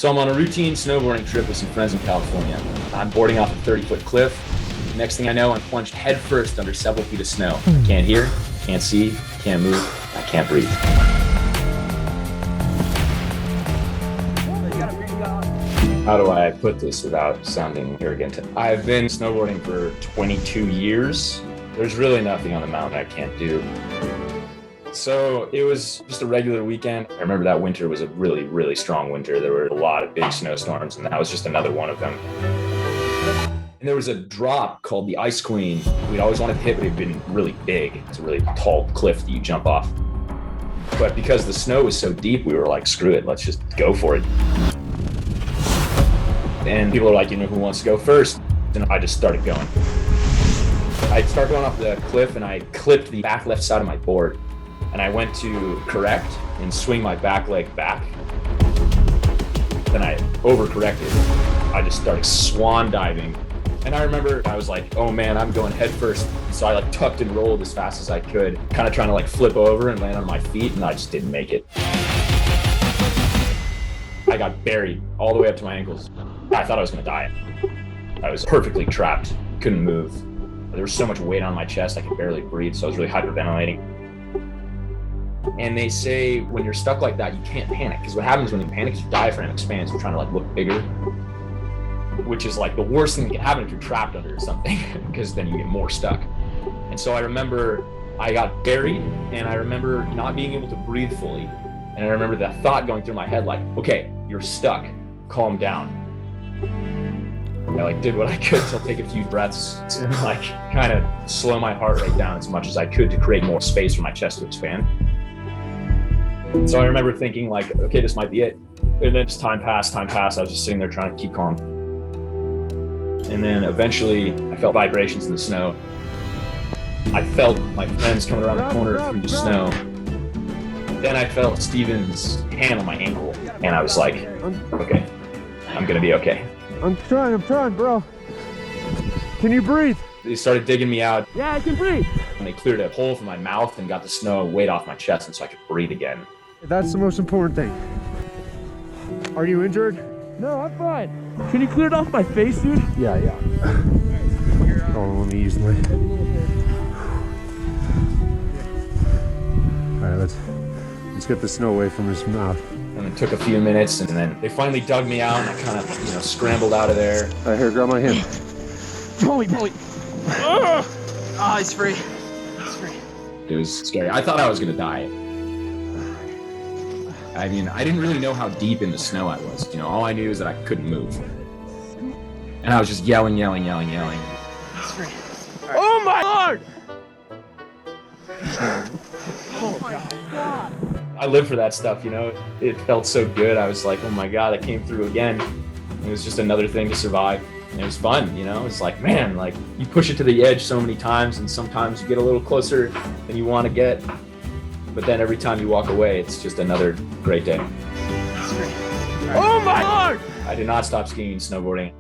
So I'm on a routine snowboarding trip with some friends in California. I'm boarding off a 30-foot cliff. Next thing I know, I'm plunged headfirst under several feet of snow. I can't hear, can't see, can't move, I can't breathe. How do I put this without sounding arrogant? I've been snowboarding for 22 years. There's really nothing on the mountain I can't do. So it was just a regular weekend. I remember that winter was a really, really strong winter. There were a lot of big snowstorms, and that was just another one of them. And there was a drop called the Ice Queen. We'd always wanted to hit, but it'd been really big. It's a really tall cliff that you jump off. But because the snow was so deep, we were like, screw it, let's just go for it. And people are like, who wants to go first? And I just started going. I started going off the cliff and I clipped the back left side of my board. And I went to correct and swing my back leg back. Then I overcorrected. I just started swan diving. And I remember I was like, oh man, I'm going head first. So I tucked and rolled as fast as I could, kind of trying to flip over and land on my feet, and I just didn't make it. I got buried all the way up to my ankles. I thought I was gonna die. I was perfectly trapped, couldn't move. There was so much weight on my chest, I could barely breathe, so I was really hyperventilating. And they say when you're stuck like that, you can't panic, because what happens when you panic is your diaphragm expands. You're trying to look bigger, which is the worst thing that can happen if you're trapped under something, because then you get more stuck. And so I remember I got buried, and I remember not being able to breathe fully. And I remember that thought going through my head, okay, you're stuck, calm down. I did what I could to take a few breaths and kind of slow my heart rate down as much as I could to create more space for my chest to expand. So I remember thinking okay, this might be it. And then just time passed. I was just sitting there trying to keep calm. And then eventually I felt vibrations in the snow. I felt my friends coming around the corner through the snow. Then I felt Steven's hand on my ankle. And I was like, okay, I'm gonna be okay. I'm trying, bro. Can you breathe? They started digging me out. Yeah, I can breathe. And they cleared a hole from my mouth and got the snow weight off my chest, and so I could breathe again. That's the most important thing. Are you injured? No, I'm fine. Can you clear it off my face, dude? Yeah. Oh, let me use my... All right, let's get the snow away from his mouth. And it took a few minutes, and then they finally dug me out, and I kind of, scrambled out of there. All right, here, grab my hand. Pull me. Oh, he's free. It was scary. I thought I was gonna die. I didn't really know how deep in the snow I was. All I knew is that I couldn't move. And I was just yelling. He's free. Right. Oh my Lord! Oh God. I live for that stuff, It felt so good. I was like, oh my God, I came through again. It was just another thing to survive. And it was fun, It was man, you push it to the edge so many times, and sometimes you get a little closer than you want to get. But then every time you walk away, it's just another great day. Oh my Lord! I did not stop skiing and snowboarding.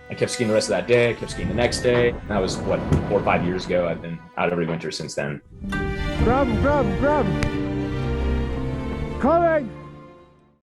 I kept skiing the rest of that day. I kept skiing the next day. That was 4 or 5 years ago. I've been out every winter since then. Grab him. Coming!